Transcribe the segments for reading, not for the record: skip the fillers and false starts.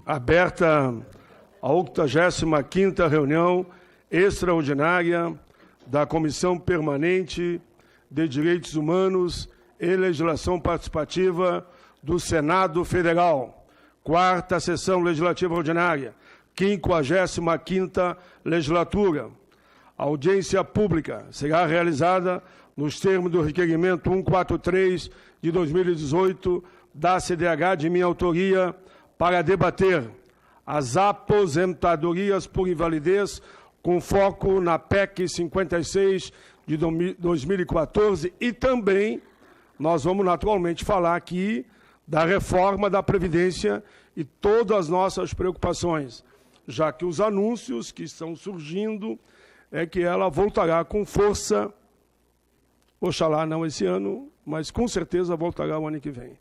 Aberta a 85ª reunião extraordinária da Comissão Permanente de Direitos Humanos e Legislação Participativa do Senado Federal. 4ª Sessão Legislativa Ordinária, 55ª Legislatura. A audiência pública será realizada nos termos do requerimento 143 de 2018 da CDH de minha autoria para debater as aposentadorias por invalidez com foco na PEC 56 de 2014 e também nós vamos naturalmente falar aqui da reforma da Previdência e todas as nossas preocupações, já que os anúncios que estão surgindo é que ela voltará com força, oxalá não esse ano, mas com certeza voltará o ano que vem.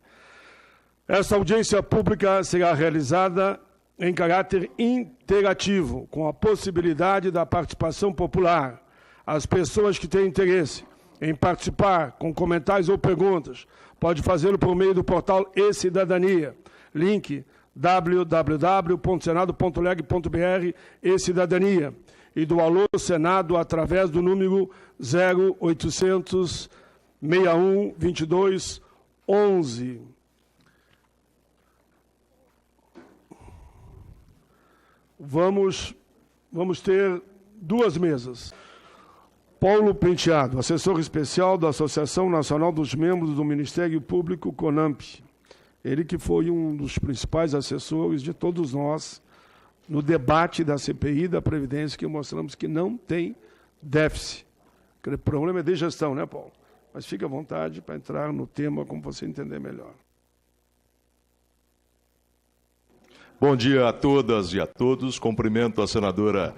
Essa audiência pública será realizada em caráter interativo, com a possibilidade da participação popular. As pessoas que têm interesse em participar com comentários ou perguntas, pode fazê-lo por meio do portal e-Cidadania, link www.senado.leg.br e-Cidadania, e do Alô Senado através do número 0800 61 22 11. Vamos ter duas mesas. Paulo Penteado, assessor especial da Associação Nacional dos Membros do Ministério Público, CONAMP. Ele que foi um dos principais assessores de todos nós no debate da CPI da Previdência, que mostramos que não tem déficit. O problema é de gestão, né, Paulo? Mas fique à vontade para entrar no tema como você entender melhor. Bom dia a todas e a todos. Cumprimento a senadora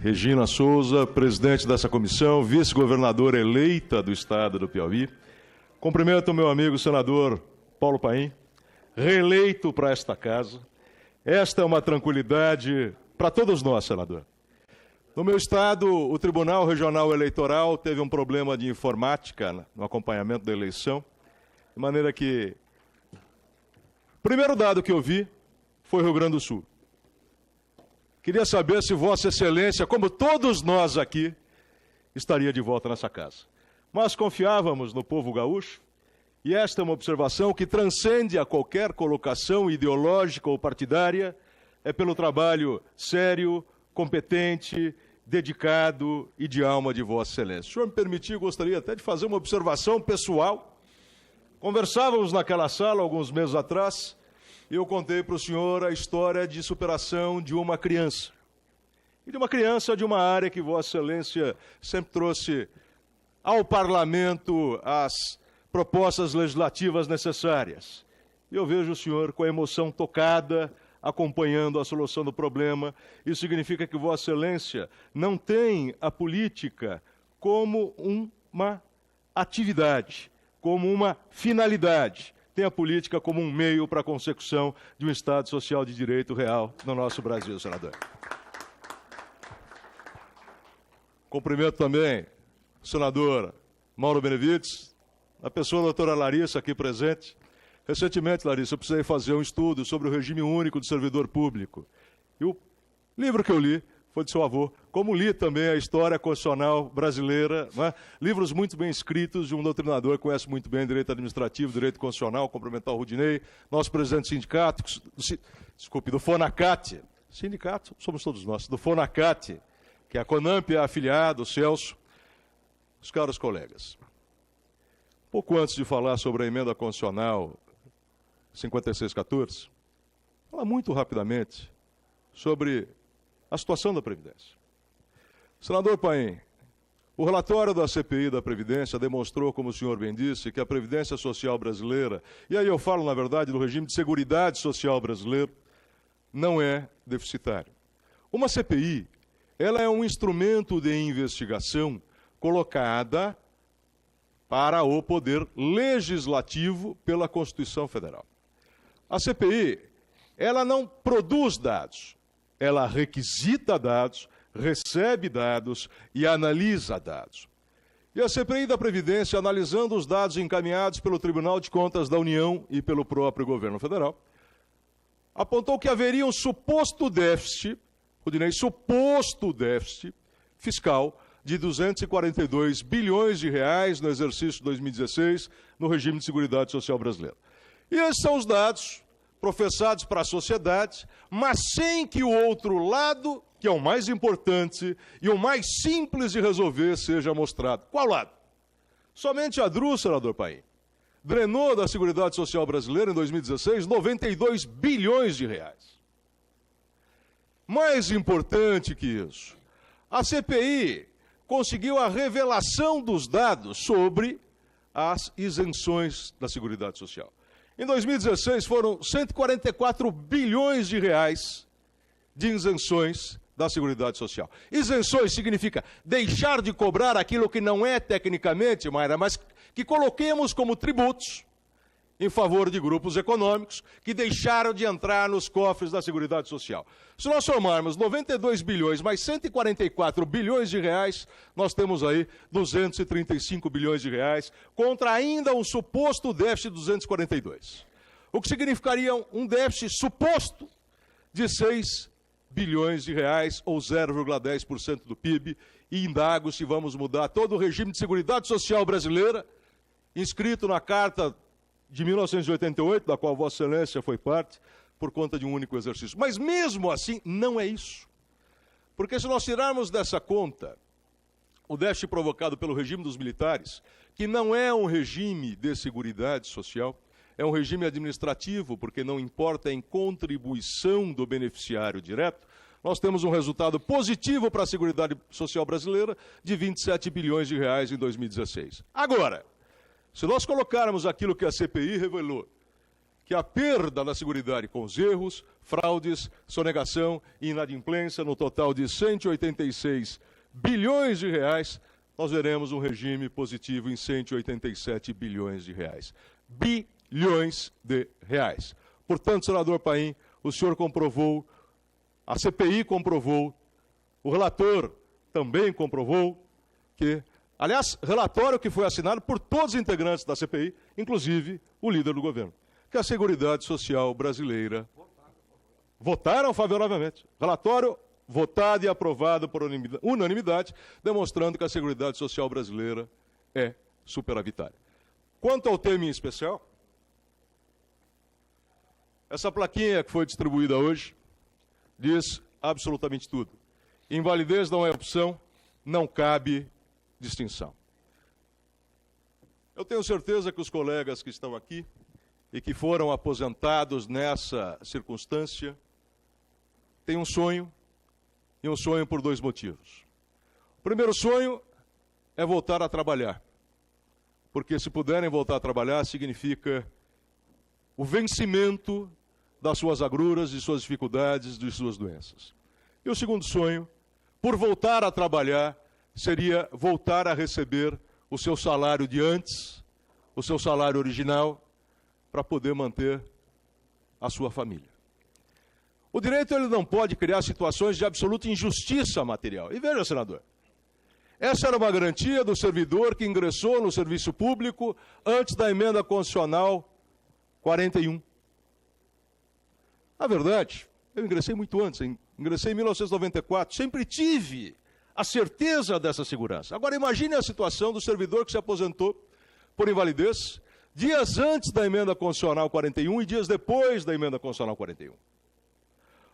Regina Souza, presidente dessa comissão, vice-governadora eleita do estado do Piauí. Cumprimento o meu amigo senador Paulo Paim, reeleito para esta casa. Esta é uma tranquilidade para todos nós, senador. No meu estado, o Tribunal Regional Eleitoral teve um problema de informática no acompanhamento da eleição, de maneira que o primeiro dado que eu vi foi Rio Grande do Sul. Queria saber se Vossa Excelência, como todos nós aqui, estaria de volta nessa casa. Mas confiávamos no povo gaúcho, e esta é uma observação que transcende a qualquer colocação ideológica ou partidária, é pelo trabalho sério, competente, dedicado e de alma de Vossa Excelência. Se o senhor me permitir, gostaria até de fazer uma observação pessoal. Conversávamos naquela sala alguns meses atrás, e eu contei para o senhor a história de superação de uma criança. E de uma criança de uma área que Vossa Excelência sempre trouxe ao parlamento as propostas legislativas necessárias. E eu vejo o senhor com a emoção tocada, acompanhando a solução do problema. Isso significa que Vossa Excelência não tem a política como uma atividade, como uma finalidade. Tem a política como um meio para a consecução de um Estado social de direito real no nosso Brasil, senador. Cumprimento também o senador Mauro Benevides, a pessoa da doutora Larissa aqui presente. Recentemente, Larissa, eu precisei fazer um estudo sobre o regime único do servidor público. E o livro que eu li foi de seu avô, como li também a história constitucional brasileira, né? Livros muito bem escritos de um doutrinador que conhece muito bem direito administrativo, direito constitucional, cumprimentar o Rudinei, nosso presidente do sindicato, do FONACAT, sindicato somos todos nós, do FONACAT, que a CONAMP é afiliado, o Celso, os caros colegas. Pouco antes de falar sobre a emenda constitucional 5614, falar muito rapidamente sobre a situação da Previdência. Senador Paim, o relatório da CPI da Previdência demonstrou, como o senhor bem disse, que a Previdência Social brasileira, e aí eu falo, na verdade, do regime de Seguridade Social brasileiro, não é deficitário. Uma CPI, ela é um instrumento de investigação colocada para o poder legislativo pela Constituição Federal. A CPI, ela não produz dados, ela requisita dados, recebe dados e analisa dados. E a CPI da Previdência, analisando os dados encaminhados pelo Tribunal de Contas da União e pelo próprio governo federal, apontou que haveria um suposto déficit, suposto déficit fiscal de 242 bilhões de reais no exercício de 2016 no regime de Seguridade Social brasileiro. E esses são os dados professados para a sociedade, mas sem que o outro lado, que é o mais importante e o mais simples de resolver, seja mostrado. Qual lado? Somente a DRU, senador Paim, drenou da Seguridade Social brasileira em 2016 92 bilhões de reais. Mais importante que isso, a CPI conseguiu a revelação dos dados sobre as isenções da Seguridade Social. Em 2016 foram 144 bilhões de reais de isenções da Seguridade Social. Isenções significa deixar de cobrar aquilo que não é tecnicamente, Mayra, mas que coloquemos como tributos em favor de grupos econômicos que deixaram de entrar nos cofres da Seguridade Social. Se nós somarmos 92 bilhões mais 144 bilhões de reais, nós temos aí 235 bilhões de reais, contra ainda um suposto déficit de 242. O que significaria um déficit suposto de 6 bilhões de reais, ou 0,10% do PIB, e indago se vamos mudar todo o regime de Seguridade Social brasileira, inscrito na Carta de 1988, da qual Vossa Excelência foi parte, por conta de um único exercício. Mas mesmo assim, não é isso. Porque se nós tirarmos dessa conta o déficit provocado pelo regime dos militares, que não é um regime de seguridade social, é um regime administrativo, porque não importa em contribuição do beneficiário direto, nós temos um resultado positivo para a Seguridade Social brasileira de 27 bilhões de reais em 2016. Agora, se nós colocarmos aquilo que a CPI revelou, que a perda na Seguridade com os erros, fraudes, sonegação e inadimplência no total de 186 bilhões de reais, nós veremos um regime positivo em 187 bilhões de reais. Bilhões de reais. Portanto, senador Paim, o senhor comprovou, a CPI comprovou, o relator também comprovou que, aliás, relatório que foi assinado por todos os integrantes da CPI, inclusive o líder do governo, que a Seguridade Social brasileira votaram favoravelmente. Relatório votado e aprovado por unanimidade, demonstrando que a Seguridade Social brasileira é superavitária. Quanto ao tema em especial, essa plaquinha que foi distribuída hoje diz absolutamente tudo. Invalidez não é opção, não cabe distinção. Eu tenho certeza que os colegas que estão aqui e que foram aposentados nessa circunstância têm um sonho, e um sonho por dois motivos. O primeiro sonho é voltar a trabalhar, porque se puderem voltar a trabalhar, significa o vencimento das suas agruras, de suas dificuldades, de suas doenças. E o segundo sonho, por voltar a trabalhar, seria voltar a receber o seu salário de antes, o seu salário original, para poder manter a sua família. O direito ele não pode criar situações de absoluta injustiça material. E veja, senador, essa era uma garantia do servidor que ingressou no serviço público antes da emenda constitucional 41. Na verdade, eu ingressei muito antes, ingressei em 1994, sempre tive a certeza dessa segurança. Agora imagine a situação do servidor que se aposentou por invalidez dias antes da emenda constitucional 41 e dias depois da emenda constitucional 41.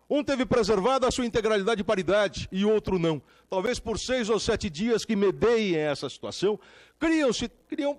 Um teve preservada a sua integralidade e paridade e outro não. Talvez por 6 ou 7 dias que medeiem essa situação, criam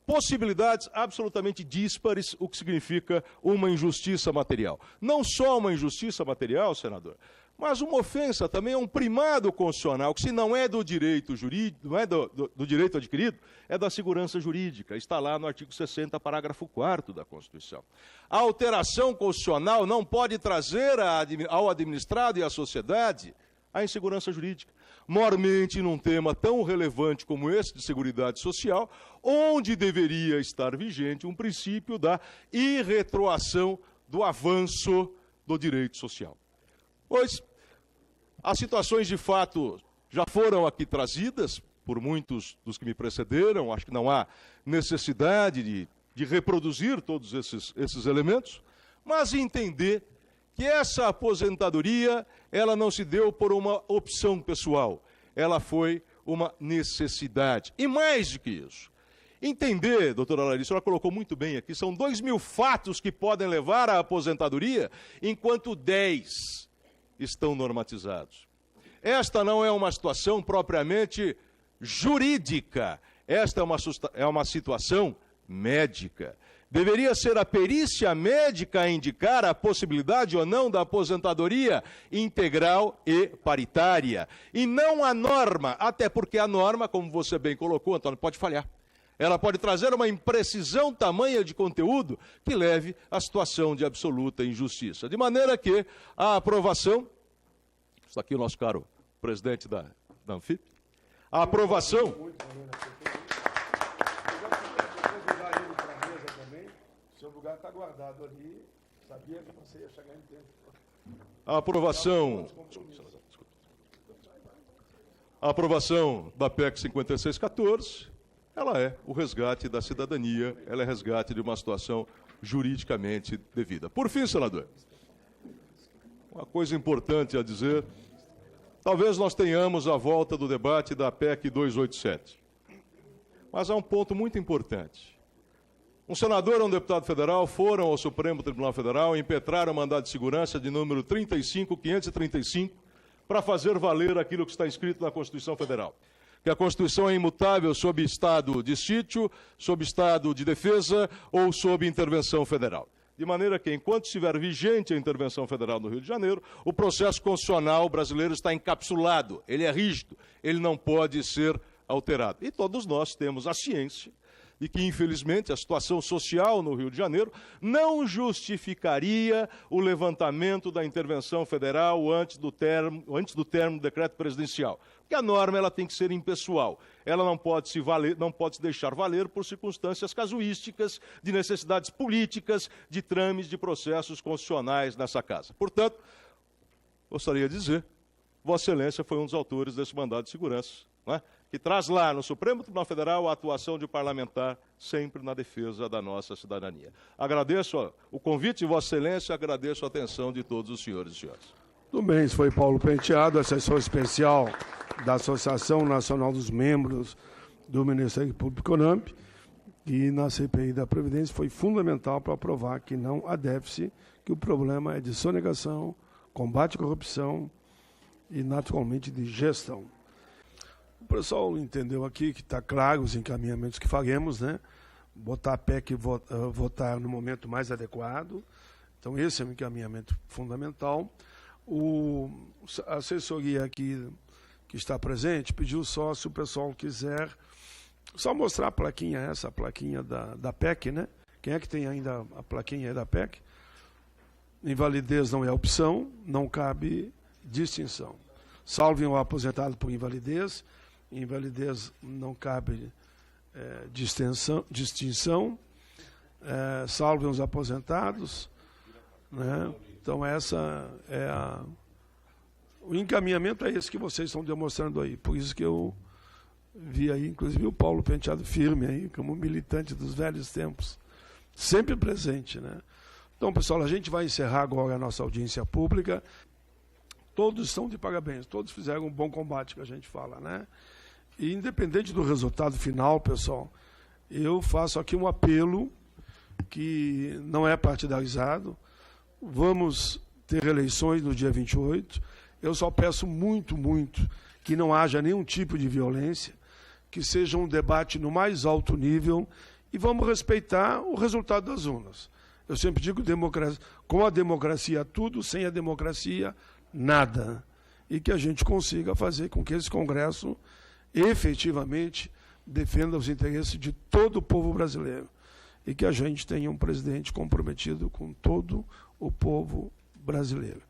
possibilidades absolutamente díspares, o que significa uma injustiça material. Não só uma injustiça material, senador, mas uma ofensa também a um primado constitucional, que se não é do direito jurídico, não é do direito adquirido, é da segurança jurídica. Está lá no artigo 60, parágrafo 4º da Constituição. A alteração constitucional não pode trazer ao administrado e à sociedade a insegurança jurídica. Mormente num tema tão relevante como esse de seguridade social, onde deveria estar vigente um princípio da irretroação do avanço do direito social. Pois as situações de fato já foram aqui trazidas por muitos dos que me precederam, acho que não há necessidade de reproduzir todos esses elementos, mas entender que essa aposentadoria ela não se deu por uma opção pessoal, ela foi uma necessidade. E mais do que isso, entender, doutora Larissa, ela colocou muito bem aqui, são 2.000 fatos que podem levar à aposentadoria, enquanto 10 estão normatizados. Esta não é uma situação propriamente jurídica, esta é uma situação médica. Deveria ser a perícia médica a indicar a possibilidade ou não da aposentadoria integral e paritária, e não a norma, até porque a norma, como você bem colocou, Antônio, pode falhar. Ela pode trazer uma imprecisão tamanha de conteúdo que leve à situação de absoluta injustiça. De maneira que a aprovação, está aqui o nosso caro presidente da Anfip, a aprovação... Seu lugar está guardado ali, sabia que você ia chegar em tempo. A aprovação da PEC 5614, ela é o resgate da cidadania, ela é resgate de uma situação juridicamente devida. Por fim, senador, uma coisa importante a dizer, talvez nós tenhamos a volta do debate da PEC 287, mas há um ponto muito importante. Um senador ou um deputado federal foram ao Supremo Tribunal Federal e impetraram o mandado de segurança de número 35535 para fazer valer aquilo que está escrito na Constituição Federal. Que a Constituição é imutável sob estado de sítio, sob estado de defesa ou sob intervenção federal. De maneira que, enquanto estiver vigente a intervenção federal no Rio de Janeiro, o processo constitucional brasileiro está encapsulado, ele é rígido, ele não pode ser alterado. E todos nós temos a ciência de que, infelizmente, a situação social no Rio de Janeiro não justificaria o levantamento da intervenção federal antes do término do decreto presidencial. Porque a norma ela tem que ser impessoal. Ela não pode se deixar valer por circunstâncias casuísticas, de necessidades políticas, de trâmites de processos constitucionais nessa casa. Portanto, gostaria de dizer, Vossa Excelência foi um dos autores desse mandado de segurança, né, que traz lá no Supremo Tribunal Federal a atuação de parlamentar sempre na defesa da nossa cidadania. Agradeço o convite de Vossa Excelência, agradeço a atenção de todos os senhores e senhoras. Tudo bem, isso foi Paulo Penteado, assessor especial da Associação Nacional dos Membros do Ministério Público Econômico, que na CPI da Previdência foi fundamental para provar que não há déficit, que o problema é de sonegação, combate à corrupção e, naturalmente, de gestão. O pessoal entendeu aqui que está claro os encaminhamentos que faremos, né? Botar a PEC e votar no momento mais adequado. Então, esse é um encaminhamento fundamental. A assessoria aqui que está presente pediu só, se o pessoal quiser, só mostrar a plaquinha, essa plaquinha da PEC, né? Quem é que tem ainda a plaquinha aí da PEC? Invalidez não é opção, não cabe distinção. Salvem o aposentado por invalidez, invalidez não cabe distinção, salvem os aposentados, né? Então, essa é o encaminhamento é esse que vocês estão demonstrando aí. Por isso que eu vi aí, inclusive, o Paulo Penteado firme aí, como militante dos velhos tempos, sempre presente, né? Então, pessoal, a gente vai encerrar agora a nossa audiência pública. Todos estão de parabéns, todos fizeram um bom combate, que a gente fala, né? E, independente do resultado final, pessoal, eu faço aqui um apelo que não é partidarizado. Vamos ter eleições no dia 28. Eu só peço muito, muito que não haja nenhum tipo de violência, que seja um debate no mais alto nível e vamos respeitar o resultado das urnas. Eu sempre digo, com a democracia tudo, sem a democracia nada. E que a gente consiga fazer com que esse Congresso efetivamente defenda os interesses de todo o povo brasileiro. E que a gente tenha um presidente comprometido com todo o povo brasileiro.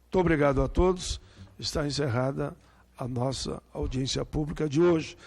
Muito obrigado a todos. Está encerrada a nossa audiência pública de hoje.